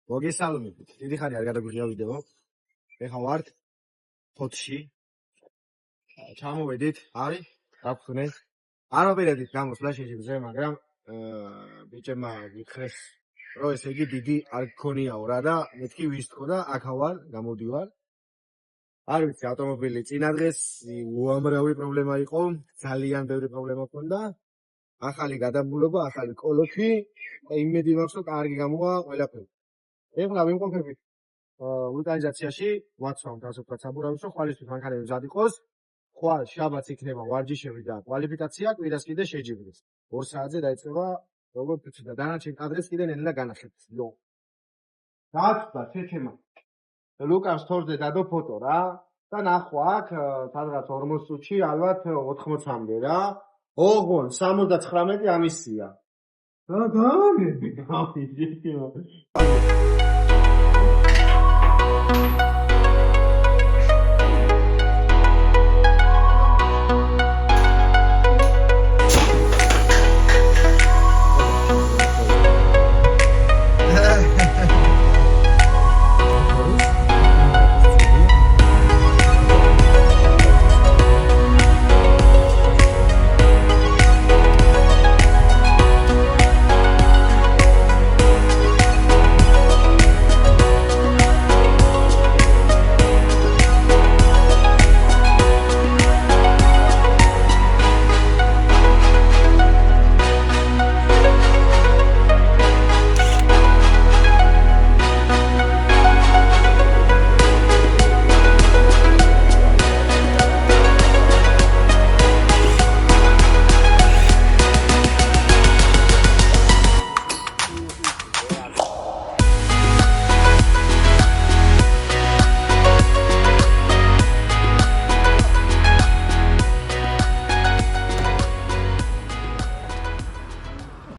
მოგესალმებით. დიდი ხანი არ გადაგვიღია ვიდეო. ეხლა ვართ ფოთში. ჩამოვედით, არის გაგხსნეს. არ მოპირდით გამოსვლა შეჯიბრზე, მაგრამ ბიჭებმა გითხრეს, რომ ესე იგი დიდი არ გქონიაო რა და მეთქი ვის თქო და აქ ვარ, გამოდივარ. არ ვიცი, ავტომობილი წინა დღეს უამრავი პრობლემა იყო, ძალიან ბევრი პრობლემა ჰქონდა. ახალი გადაბმულობა, ახალი კოლოფი, იმედი მაქვს, რომ კარგი გამოვა ყველაფერი. ეხლა ვიმყოფებით ვულკანიზაციაში, ვაცვამთ ასე ვთქვათ საბურავის, რომ ხვალისთვის მანქანები მზად იყოს. ხვალ შაბათს იქნება ვარჯიშები და კვალიფიკაცია, კვირას კიდე შეჯიბრის. 2 საათზე დაიწყება როგორც ვთქვი და დანარჩენ კადრებს კიდე ნელა განახლებთ. დაცვა შეჩემა. ლუკას თორზე დადო ფოტო რა და ნახო აქ სადღაც 40 წუთში ალბათ 80-მდე რა. ოღონ 79 ამისია. რა გამიგები?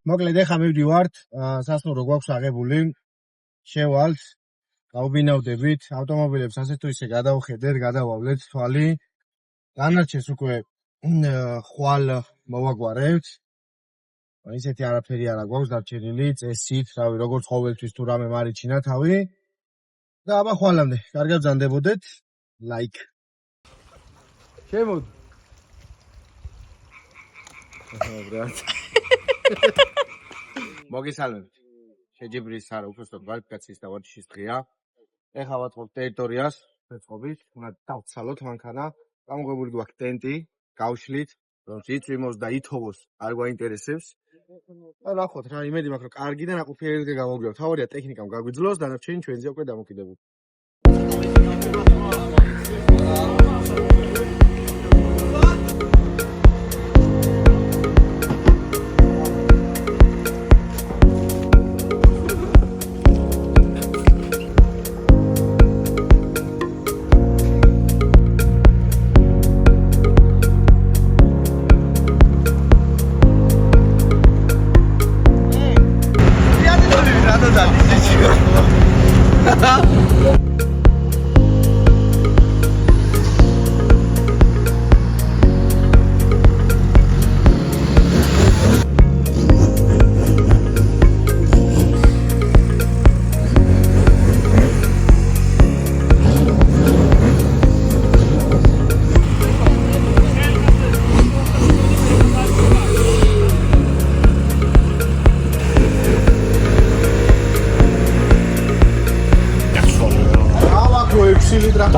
მოკლედ ეხლა მივდივართ, სასტუმრო გვაქვს აღებული, შევალთ, გავბინავდებით, ავტომობილებს ასე თუ ისე გადავხედეთ, გადავავლეთ თვალი. დანარჩენს უკვე ხვალ მოვაგვარებთ. ისეთი არაფერი არა გვაქვს დარჩენილი, წესით, რავი, როგორც ყოველთვის თუ რამე მარიჩინა თავი. და აბა ხვალამდე, კარგად ბრძანდებოდეთ, ლაიქ. შემოდ. მოგესალმებით. შეჯიბრის არა უბრალოდ კვალიფიკაციის და ვარჯიშის დღეა. ეხლა ვაწყობთ ტერიტორიას, ვეწყობით, უნდა დავცალოთ მანქანა. გამოგვებული გვაქვს ტენტი, გავშლით, რომ იწვიმოს და ითოვოს არ გვაინტერესებს. და ნახოთ რა, იმედი მაქვს, რომ კარგი და ნაყოფიერებდი გამოგვივა. თავარია ტექნიკამ გაგვიძლოს, დანარჩენი ჩვენზე უკვე დამოკიდებული.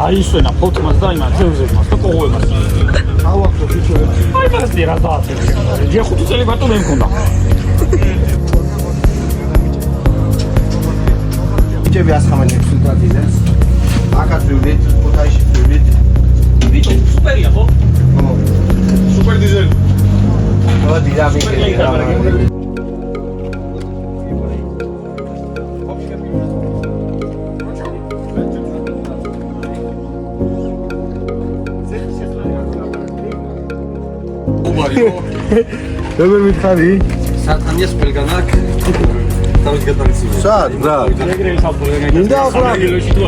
დაისვენა ფოტმას და იმას ზევზებმას და კოღოებას. ავახო ბიჭოები. აი მაგასი რა დააწევს. ჯერ 5 წელი მარტო მე მქონდა. ბიჭები ასხამენ ექსპლუატაციას. აქაც ვიდით, ფოთაში ვიდით. ბიჭო, სუპერია ხო? ხო. სუპერ დიზელი. ხო, დინამიკა. როგორ მითხარი? სათანიას ყველგან აქ თავის გადამიცემია. სად რა? ეგრევის აპოლოგია. მინდა ახლა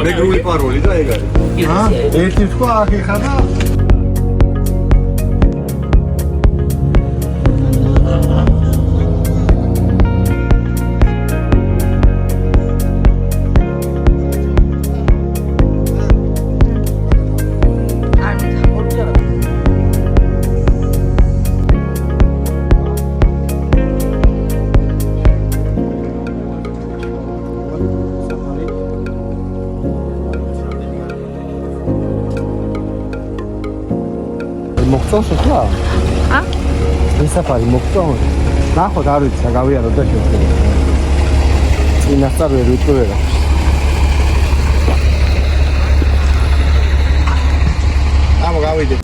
მეგრული პაროლი და ეგ არის. ჰა? ერთი თქვა აქ ეხა და მოგწონს რა? ეს მოგწონს. ნახოთ არ ვიცი, გავიაროთ და შევხედოთ. წინასწარ ვერ ვიტყვი ვერა. ამო გავიდეთ.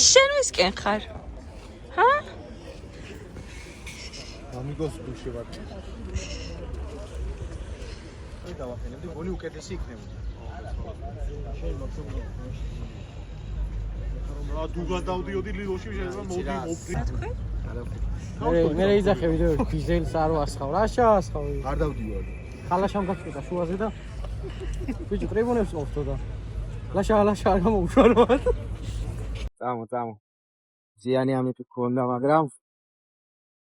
შენ ვისკენ ხარ? ჰა? ამიგოს გულში ვარ. აი დავახენებდი, გოლი უკეთესი იქნებოდა. შენ მოხსოვია. რა თუ გადავდიოდი ლილოში შეიძლება მოდი მოვდი. მე იძახე ვიდეო დიზელს არ ვასხავ. რა შეასხავ? არ დავდივარ. ხალაშამ გაწყვეტა შუაზე და ბიჭი ტრიბუნებს ყოფთო და ლაშა არ გამოუშვაროთ. წამო. ზიანი ამით გქონდა, მაგრამ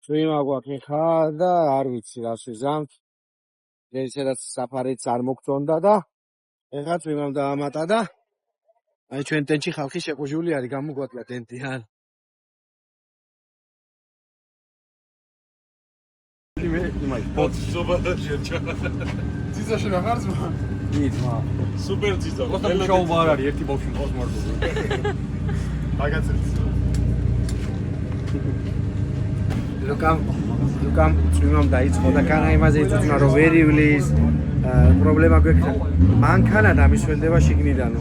წვიმა გვაქვს ხა და არ ვიცი რა შეზამთ. ესედაც საფარიც არ მოგწონდა და ეხლა წვიმამ დაამატა და აი ჩვენ ტენტში ხალხი შეყუჟული არის, გამოგვატლა ტენტი არ. ძიძაში რა ხარ ძმა? იცმა. სუპერ ძიძა. просто მუშაობა არ არის, ერთი ბავშვი მყავს მარტო. აგაცრიც. ლუკამ წვიმამ დაიწყო და კანა იმაზე იწუწნა რომ ვერ ივლის, პრობლემა გვექნა. მანქანა დამისვენდება შიგნიდანო.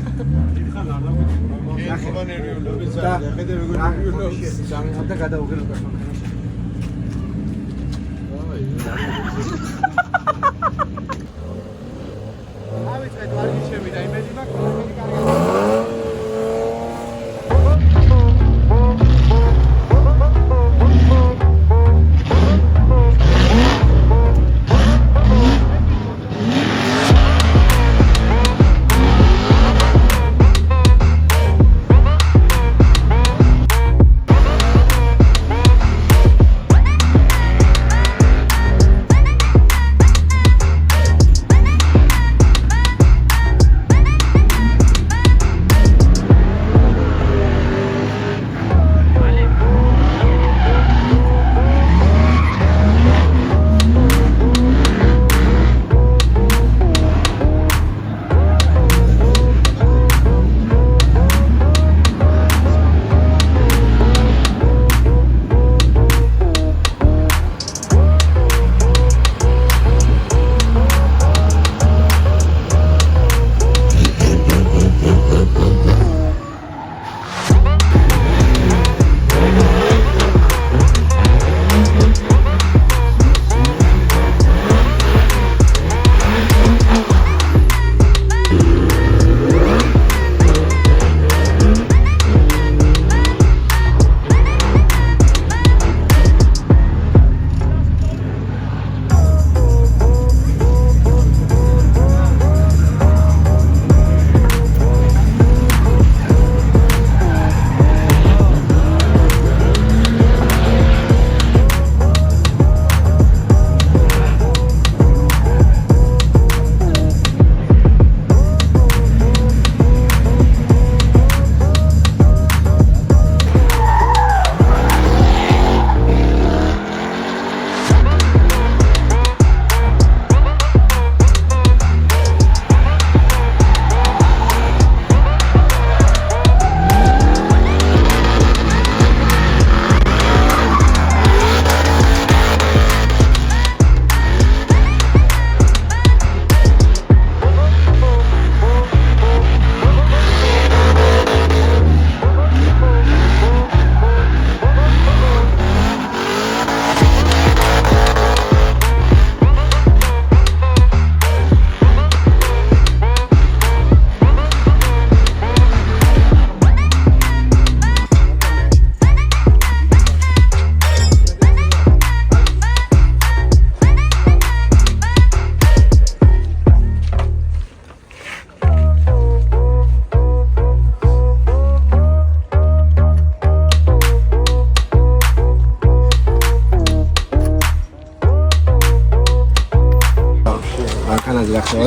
ხება ნერვიულები და ძალიან. ხედე როგორ ნერვიულობს. სამი და გადავღელო მანქანაში. ავიწეთ ვარგიჩები და იმედი მაქვს.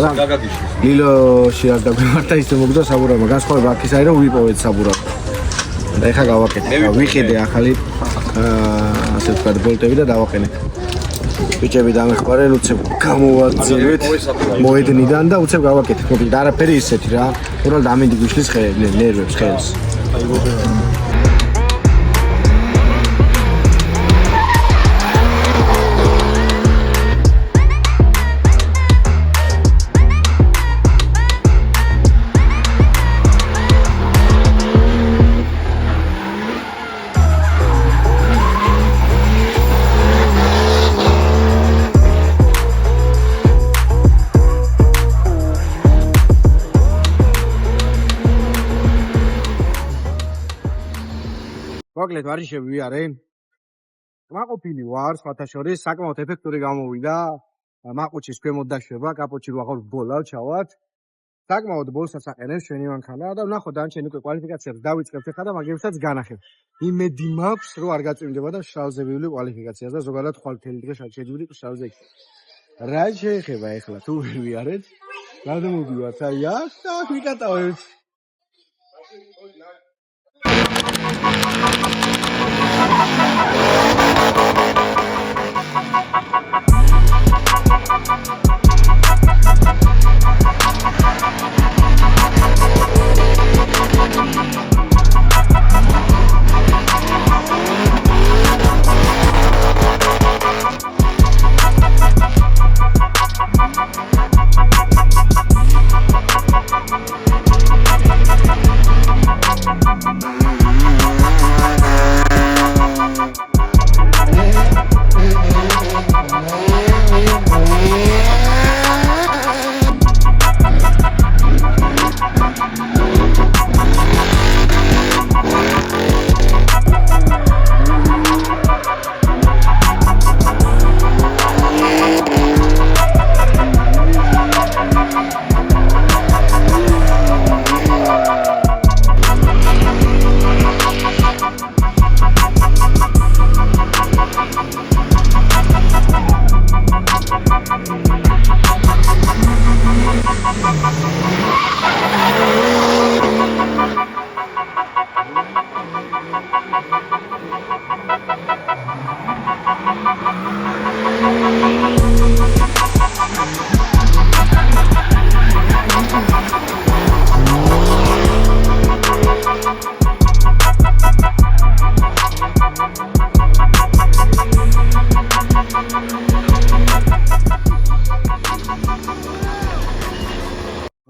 მაგრამ ლილოში არ დაგვიმართა ისე მოგდა საბურავმა. განსხვავება აქ ის არის რომ ვიპოვეთ საბურავ. და ეხლა გავაკეთე. ვიყიდე ახალი ასე ვთქვათ ბოლტები და დავაყენეთ. ბიჭები დამეხმარე, უცებ გამოვაძიებთ მოედნიდან და უცებ გავაკეთეთ. მოკლედ არაფერი ისეთი რა. უბრალოდ ამინდი გვიშლის ნერვებს ხელს. მოკლედ ვარჯიშები ვიარე. მაყოფილი ვარ, სხვათა შორის, საკმაოდ ეფექტური გამოვიდა. მაყუჩის ქვემოთ დაშვება, კაპოჩი რო აღარ ბოლავ ჩავალთ. საკმაოდ ბოლსაც აყენებს ჩვენი მანქანა და ვნახოთ ანჩენ უკვე კვალიფიკაციებს დავიწყებთ ახლა და მაგებსაც განახებთ. იმედი მაქვს, რომ არ გაწვიმდება და შავზე ვივლი კვალიფიკაციას და ზოგადად ხვალთელი დღე შეჯიბრი შავზე. რა შეეხება ახლა თუ ვიარეთ? რადგან მოვიდივართ აი აქ და აქ ვიკატავებთ.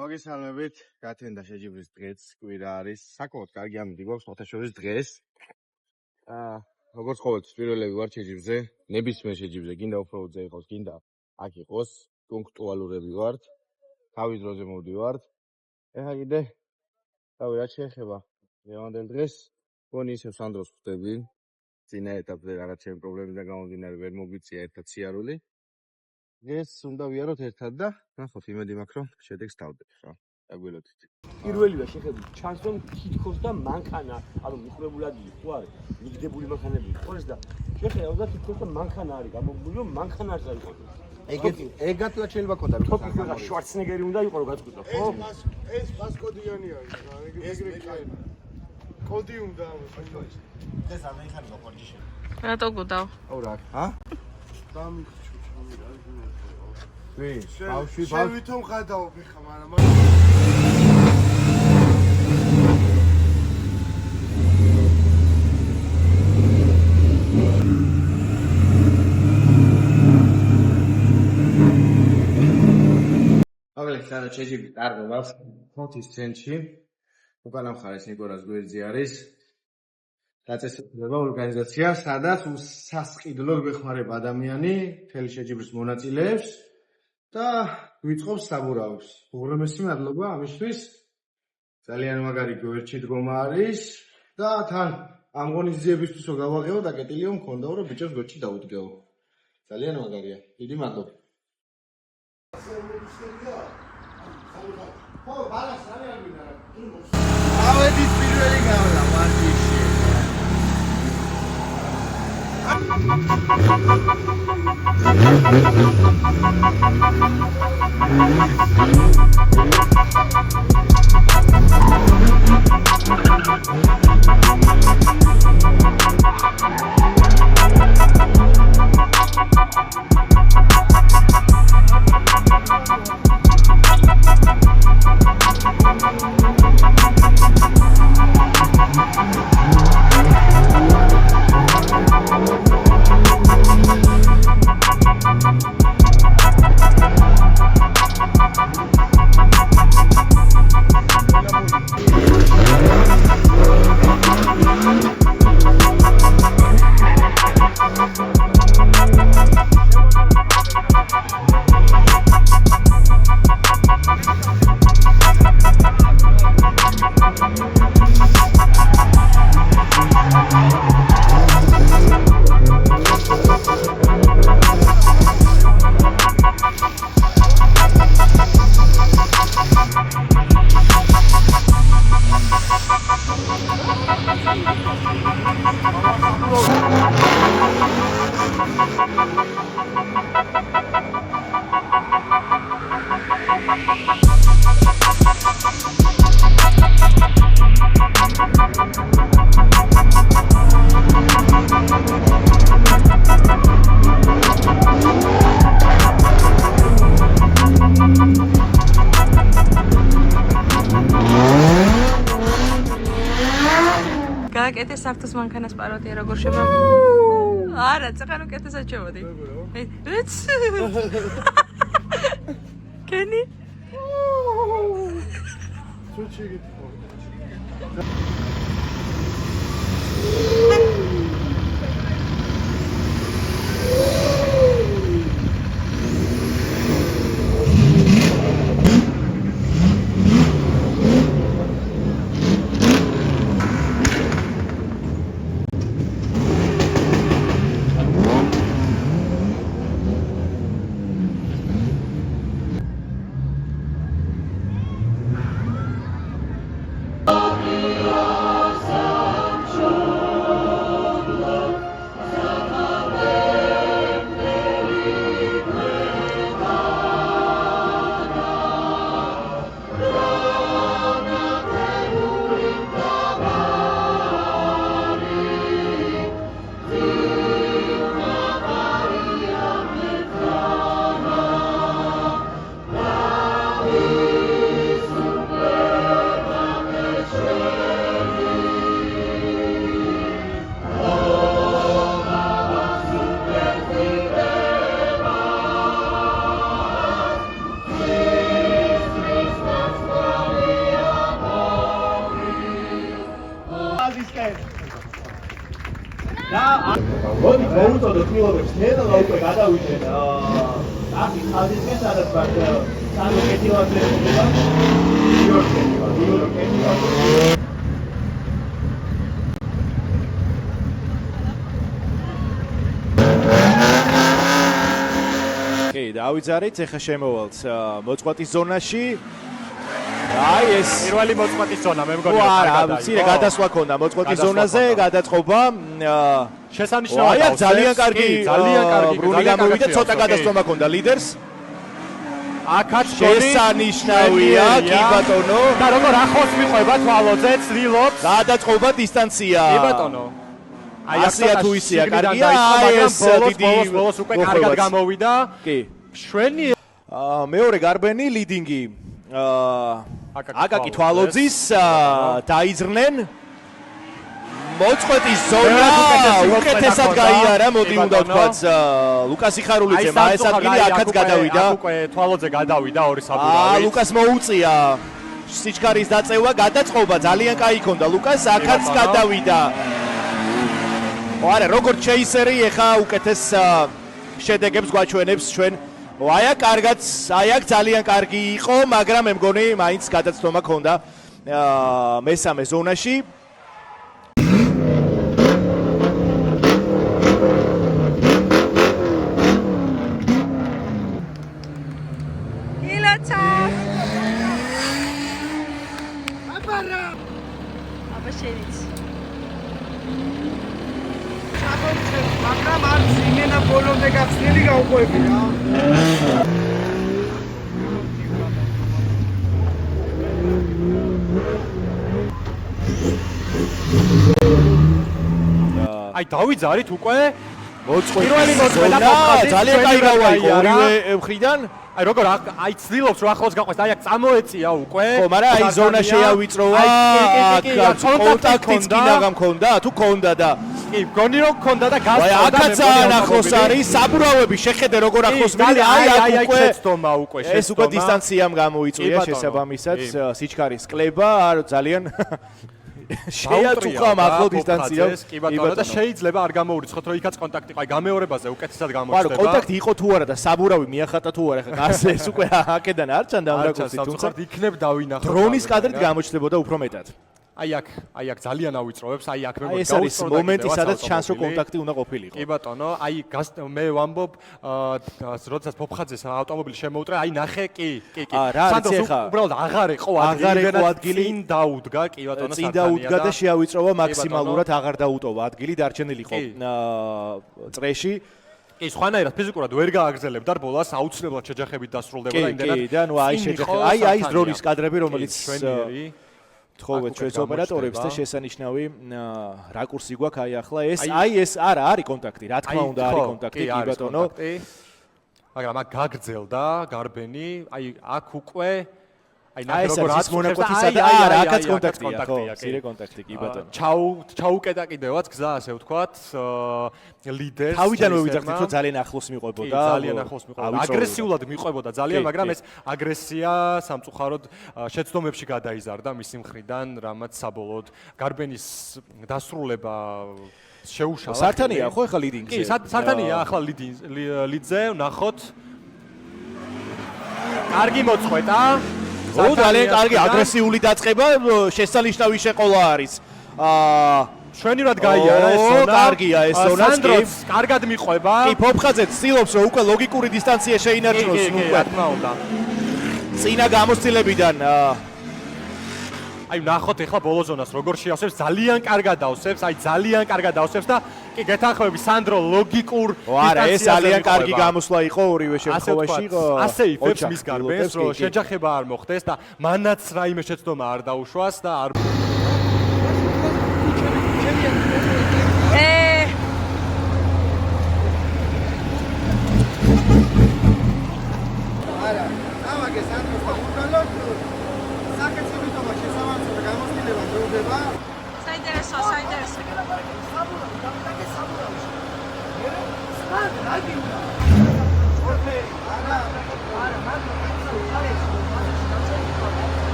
მოგესალმებით, გათენდა შეჯიბრის დღეც კვირა არის. საკმაოდ კარგი ამინდი გვაქვს ხოთაშორის დღეს. როგორც ყოველთვის პირველები ვარ შეჯიბრზე, ნებისმიერ შეჯიბრზე, გინდა ოფროუდზე იყოს, გინდა აქ იყოს, პუნქტუალურები ვართ. თავის დროზე მოვდივართ. ეხლა კიდე თავი რაც შეეხება დღევანდელ დღეს, მგონი ისევ სანდროს ხვდები. წინა ეტაპზე რაღაც ჩემი პრობლემიდან გამომდინარე ვერ მოგვიწია ერთად სიარული. დღეს უნდა ვიაროთ ერთად და ნახოთ, იმედი მაქვს, რომ შედეგს დავდეთ რა. დაგველოდით. პირველივე შეხედვით ჩანს რომ თითქოს და მანქანა, ანუ მიყრებულად იყო არის, მიგდებული მანქანები ყოლეს და შეხედავ და თითქოს და მანქანა არის გამოგებული, რომ მანქანა არ იყო. ეგათლა შეიძლება ქონდა თოფი შვარცენეგერი უნდა იყო რომ გაწყვიტო, ხო? ეს პასკოდიანი არის რა, ეგრე კოდი უნდა ამას. ეს ამერიკანო პორტიში. რატო გუდავ? აუ რა, ჰა? დამიხჩუ ჩამი რა გინდა. ბავშვი, შენ ვითომ ხადაობ ხა, მაგრამ აგლე სადაც შეჯიბი ტარგობს 40 ცენტში. უკანა მხარეს ნიკორას გვერდზე არის დაწესებულება ორგანიზაცია, სადაც უსასყიდლო გვეხმარება ადამიანი, მთელი შეჯიბრის მონაწილეებს და გვიწყობს საბურავს. უღრმესი მადლობა ამისთვის. ძალიან მაგარი გვერდში დგომა არის და თან ამ ღონისძიებისთვისო გავაღებო და კეტილიო მქონდაო რომ ბიჭებს გვერდში დაუდგეო. ძალიან მაგარია. დიდი მადლობა. ხო, ბალას რა არ მინდა. ავედის პირველი გავლა ვარჯიში. გააკეთე საფრთხის მანქანას პაროდია როგორ შევა? არა, წერან უკეთესად შევოდი. კენი? ცუჩი გიტყო. მოდი მოუწოდოთ მილობებს ნელა უკვე გადავიდნენ აკი ხალისკენ სადაც ვარ სამი კეთილადრე კი, დავიძარით, ეხა შემოვალთ მოწყვეტის ზონაში. აი ეს პირველი მოწყვეტის ზონა მე მგონი არა, ცირე გადასვლა ქონდა მოწყვეტის ზონაზე, გადაწყობა. შესანიშნავია ძალიან კარგი ბრუნი გამოვიდა, ცოტა გადასწომა ქონდა ლიდერს. აქაც შესანიშნავია, კი ბატონო. და როგორ ახლოს მიყვება თვალოძე, ცდილობს გადაწყობა დისტანცია. კი ბატონო. აი ასეა თუ ისეა, კარგია, აი ეს დიდი ბოლოს უკვე კარგად გამოვიდა. კი. შვენი მეორე გარბენი ლიდინგი. აკაკი თვალოძის დაიძრნენ. მოწყვეტის ზონა უკეთესად გაიარა, მოდი უნდა ვთქვათ, ლუკას იხარულიძე მაეს ადგილი აქაც გადავიდა. უკვე თვალოძე გადავიდა ორი საბურავით. ლუკას მოუწია სიჩქარის დაწევა, გადაწყობა ძალიან კაი ქონდა ლუკას, აქაც გადავიდა. არა, როგორც შეისერი ეხა უკეთეს შედეგებს გვაჩვენებს ჩვენ. აი აქ კარგად, აი აქ ძალიან კარგი იყო, მაგრამ მე მგონი მაინც გადაცდომა ქონდა მესამე ზონაში. ილოცა. აბა შენიც. მაგრამ არ იმენა ბოლომდე გახსნილი გავყვები რა. აი დავიძარით უკვე მოწყვეტი პირველი მოწყვეტა ზონა, ფოფხაძის, ძალიან ჩვენი კაი გავა იყო გაიარა. ორივე მხრიდან. აი როგორ აი ცდილობს რომ ახლოს გაყვეს, აი აქ წამოეწია უკვე. ხო, მაგრამ აი ზონა შეავიწროვა. კონტაქტიც კი ნაღამ ქონდა, თუ ქონდა და კი, გონი რომ ქონდა და გასწავდა. აი აქაც ძალიან ახლოს არის, საბურავები შეხედე როგორ ახლოს მივიდა, აი აქ უკვე შეცდომა უკვე ეს უკვე დისტანციამ გამოიწვია შესაბამისად სიჩქარის კლება, ძალიან შეაწუხა მაღლა დისტანციამ. კი ბატონო და შეიძლება არ გამოურიცხოთ რომ იქაც კონტაქტი ყავი გამეორებაზე უკეთესად მაგრამ გამოჩნდება. კონტაქტი იყო თუ არა და საბურავი მიახატა თუ არა, ხა ასე ეს უკვე აქედან არ ჩანდა ამ რაკურსით, თუმცა იქნებ დავინახოთ. დრონის კადრით გამოჩნდებოდა უფრო მეტად. აი აქ ძალიან ავიწროვებს, აი აქ მე აი ეს არის მომენტი, სადაც ჩანს რომ კონტაქტი უნდა ყოფილიყო. კი ბატონო, აი მე ვამბობ, როდესაც ფოფხაძეს ავტომობილი შემოუტრა, აი ნახე, კი. სანდროს უბრალოდ აღარ იყო ადგილი, წინ დაუდგა, კი ბატონო, წინ დაუდგა და შეავიწროვა მაქსიმალურად აღარ დაუტოვა ადგილი, დარჩენილი იყო წრეში. კი, სხვანაირად ფიზიკურად ვერ გააგრძელებდა რბოლას, აუცილებლად შეჯახებით დასრულდებოდა იმდენად. კი, და ნუ აი შეჯახება. აი ეს დრონის კადრები, რომელიც თხოვეთ ჩვენს ოპერატორებს და შესანიშნავი რაკურსი გვაქვს აი ახლა ეს არა არის კონტაქტი, რა თქმა უნდა არის კონტაქტი, კი ბატონო. მაგრამ აქ გაგრძელდა გარბენი, აი აქ უკვე აი ნახე როგორ არის მონაკვეთისა და არა აქაც კონტაქტია, ხო, ძირე კონტაქტი, კი ბატონო. ჩაუკეტა კიდევაც გზა ასე ვთქვათ, ლიდერს. თავიდანვე ვიძახდით რომ ძალიან ახლოს მიყვებოდა. ძალიან ახლოს მიყვებოდა. აგრესიულად მიყვებოდა ძალიან, მაგრამ ეს აგრესია სამწუხაროდ შეცდომებში გადაიზარდა მისი მხრიდან, რამაც საბოლოოდ გარბენის დასრულება შეუშალა. სართანია ხო ახლა ლიდინგზე? კი, სართანია ახლა ლიდზე, ვნახოთ. კარგი მოწყვეტა. ო ძალიან კარგი აგრესიული დაწყება, შესანიშნავი შეყოლა არის. შვენივრად გაიარა ეს ზონა. კარგია ეს ზონაც კი. კარგად მიყვება. კი, ფოფხაძე ცდილობს რომ უკვე ლოგიკური დისტანცია შეინარჩუნოს უკვე. რა თქმა უნდა. წინა გამოცდილებიდან აი ნახოთ ეხლა ბოლო ზონას როგორ შეავსებს, ძალიან კარგად ავსებს, აი ძალიან კარგად ავსებს და კი გეთანხმები სანდრო ლოგიკურ არა ეს ძალიან კარგი გამოსვლა იყო ორივე შემთხვევაში. ასე იფებს მის გარბენს რომ შეჯახება არ მოხდეს და მანაც რაიმე შეცდომა არ დაუშვას და არ არა, ამაგე სანდროს და უკალოდ საკეთებითობა შესაბამისად გამოცდილება გროვდება. საინტერესო.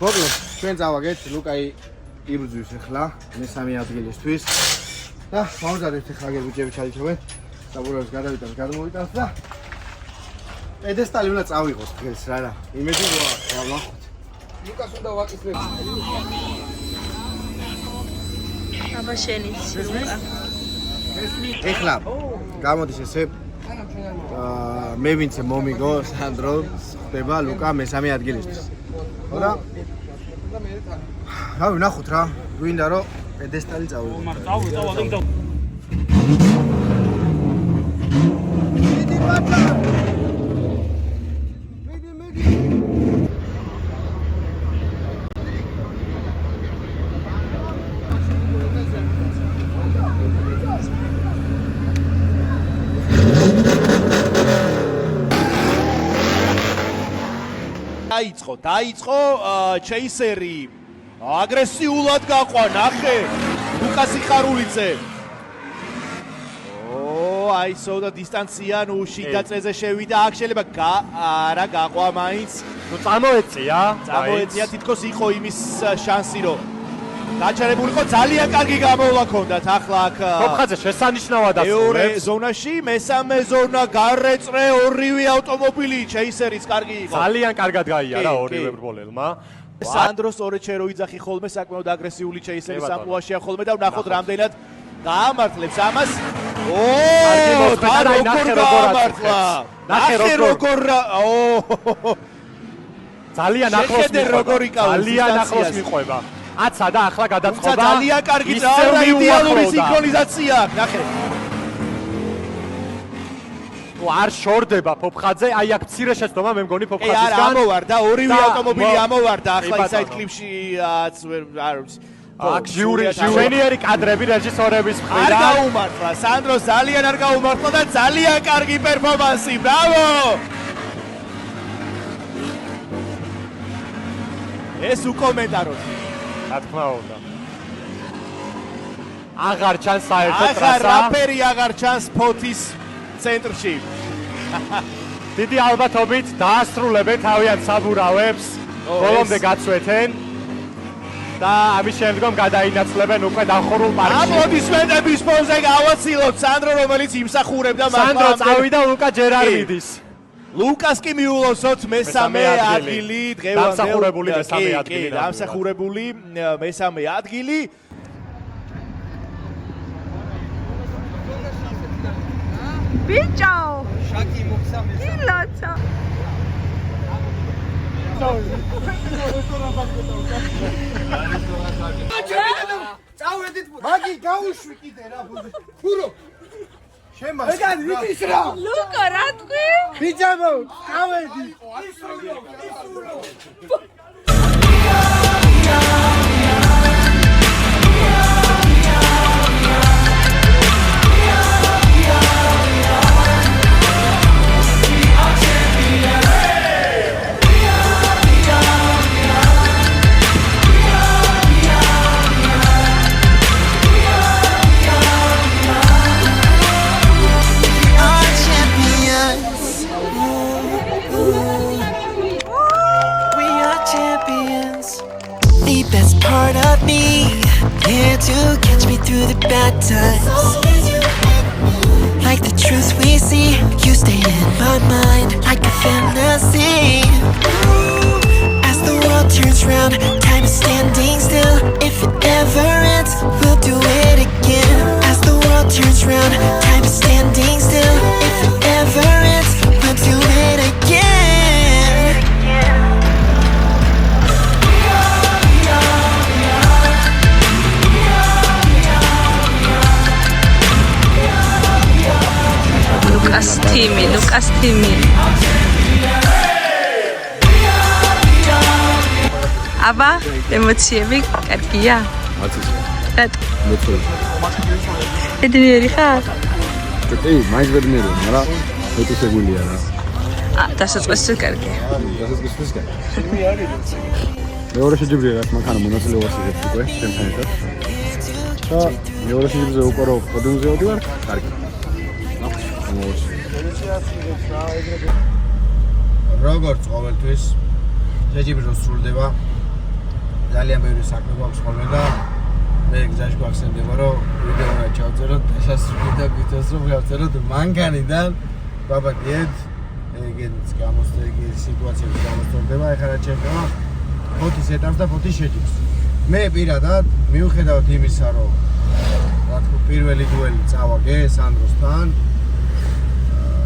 მოგლო, ჩვენ წავაგეთ ლუკაი იბრძვის ახლა მესამე ადგილისთვის და მოვზადეთ ახლა აგერ ბიჭები ჩაიჩოვენ. საბურავის გადავიდეთ, გადმოვიტანთ და პედესტალი უნდა წავიღოთ დღეს რა. იმედი რა ვნახოთ. ლუკას უნდა ვაკისრებ. აბა შენიც ლუკა. ეხლა გამოდის ესე მე ვინც მომიგო სანდრო ხდება ლუკა მესამე ადგილისთვის. ხო და რა ვნახოთ რა. გვინდა რომ პედესტალი წავიღოთ. მაგრამ წავიღო. დაიწყო ჩეისერი აგრესიულად გაყვა ნახე ლუკას იხარულიძე აი სოდა დისტანცია ნუ შიდა წეზე შევიდა აქ შეიძლება არა გაყვა მაინც ნუ წამოეწია თითქოს იყო იმის შანსი რომ გაჩერებულიყო ძალიან კარგი გამოვლა ქონდათ ახლა აქ ფოფხაძე შესანიშნავად მეორე ზონაში მესამე ზონა გარეწრე ორივე ავტომობილი ჩეისერის კარგი იყო ძალიან კარგად გაიარა ორივე ბრბოლელმა სანდროს სწორედ შეეროიძახი ხოლმე საკმაოდ აგრესიული ჩეისერის ამპლუაშია ხოლმე და ვნახოთ რამდენად გაამართლებს ამას კარგი მოწყვეტა ნახე როგორ ძალიან ახლოს მიყვება აცა და ახლა გადაწყობა ძალიან კარგი ძალიან იდეალური სინქრონიზაცია ნახე ნუ არ შორდება ფოფხაძე, აი აქ მცირე შეცდომა მე მგონი ფოფხაძისგან. არა, ამოვარდა, ორივე და ავტომობილი ამოვარდა, ახლა კი, ისაიდ ბატონო. კლიპშიაც არ ვიცი. აქ ჟიურიერი კადრები რეჟისორების არ მხრიდან. გაუმართლა, სანდრო ძალიან არ გაუმართლა და ძალიან კარგი პერფორმანსი, ბრავო! ეს უკომენტაროთ. რა თქმა უნდა. აღარ ჩანს საერთო ახლა ტრასა. რაფერი აღარ ჩანს ფოთის ცენტრში. დიდი ალბათობით დაასრულებენ თავიანთ საბურავებს, ბოლომდე გაწვეთენ და ამის შემდგომ გადაინაცვლებენ უკვე დახურულ პარკში. აპლოდისმენტების ფონზე გავაცილოთ სანდრო, რომელიც იმსახურებდა სანდრო წავიდა ლუკა ჯერ არ მიდის. ლუკას კი მიულოცოთ მესამე ადგილი დღევანდელ. დამსახურებული მესამე ადგილი. დამსახურებული მესამე ადგილი. ბიჭო შაკი მოხსამეს ილოცა წავედით მაგი გაუშვი კიდე რა ფურო შემას ეგ არის რა ლუკა რა თქვი ბიჭამო წავედი Best part of me, here to catch me through the bad times. Like the truth we see, you stay in my mind like a fantasy. As the world turns round, time is standing still. If it ever ends, we'll do it again. As the world turns round, time is standing still. If it ever ends, we'll do it again. ლუკას თიმი აბა ემოციები კარგია რატო ბედნიერი ხარ კი მაინც ბედნიერი მაგრამ მეტუსეგულია რა დასაწყისი კარგია დასაწყისი კარგი მეორე შეჯიბრია რა მანქანა მონაწილეობას იღებს უკვე ჩემთან ერთად და მეორე შეჯიბრზე უკვე რო პოდიუმზე ვიდივარ კარგი როგორც ყოველთვის შეჯიბრი რო სრულდება ძალიან ბევრი საქმე გვაქვს ხოლმე და მე გზაში გვახსენდება რომ ვიდეო რა ჩავწეროთ დასასრული და გითხრათ რომ გავწეროთ მანქანიდან ბაბადიეთ ეგეც გამოსწრებული სიტუაციები გამოსწორდება ეხლა რა შეეხება ფოთის ეტაპს და ფოთის შეჯიბრს მე პირადად მიუხედავად იმისა რომ რა თქმა უნდა პირველი დუელი წავაგე სანდროსთან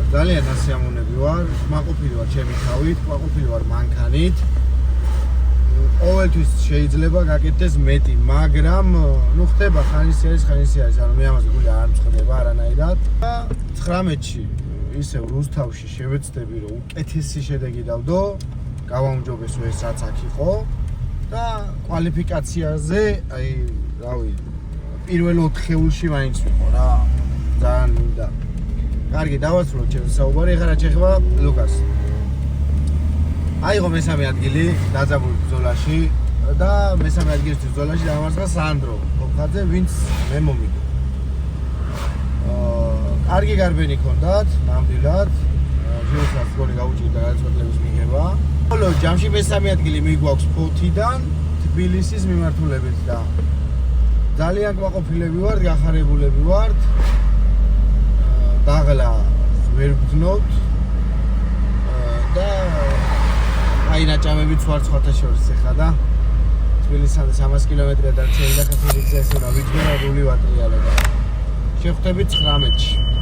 ძალიან ასიამოვნები ვარ, მაყოფილი ვარ ჩემი თავით, მაყოფილი ვარ მანქანით. ყოველთვის შეიძლება გაკეთდეს მეტი, მაგრამ ნუ ხდება ხანისი არის, ანუ მე ამაზე გული არ მწხდება არანაირად. და 19-ში ისევ რუსთავში შევეცდები რომ უკეთესი შედეგი დავდო, გავაუმჯობესო ეს რაც აქ იყო და კვალიფიკაციაზე, აი, რავი, პირველ 4-ში მაინც ვიყო რა. ძალიან მინდა კარგი, დავასრულოთ ჩემს საუბარი, ეხლა რა შეეხება ლუკას. აიღო მესამე ადგილი დაძაბულ ბრძოლაში და მესამე ადგილისთვის ბრძოლაში დამარცხა სანდრო ფოფხაძე, ვინც მე მომიგო. კარგი გარბენი ჰქონდათ, ნამდვილად. შეუძლათ გოლი გაუჭირდა გადაწყვეტილების მიღება. ბოლო ჯამში მესამე ადგილი მიგვაქვს ფოთიდან თბილისის მიმართულებით და ძალიან გვაყოფილები ვართ, გახარებულები ვართ. დაღლა ვერ ვგზნობთ და აი ნაჭამებიც ვარ სხვათა შორის ეხლა და თბილისამდე 300 კილომეტრია და წელი და ხეთილი გზას უნდა ვიჯგო და გული ვატრიალებ. შევხვდებით 19-ში.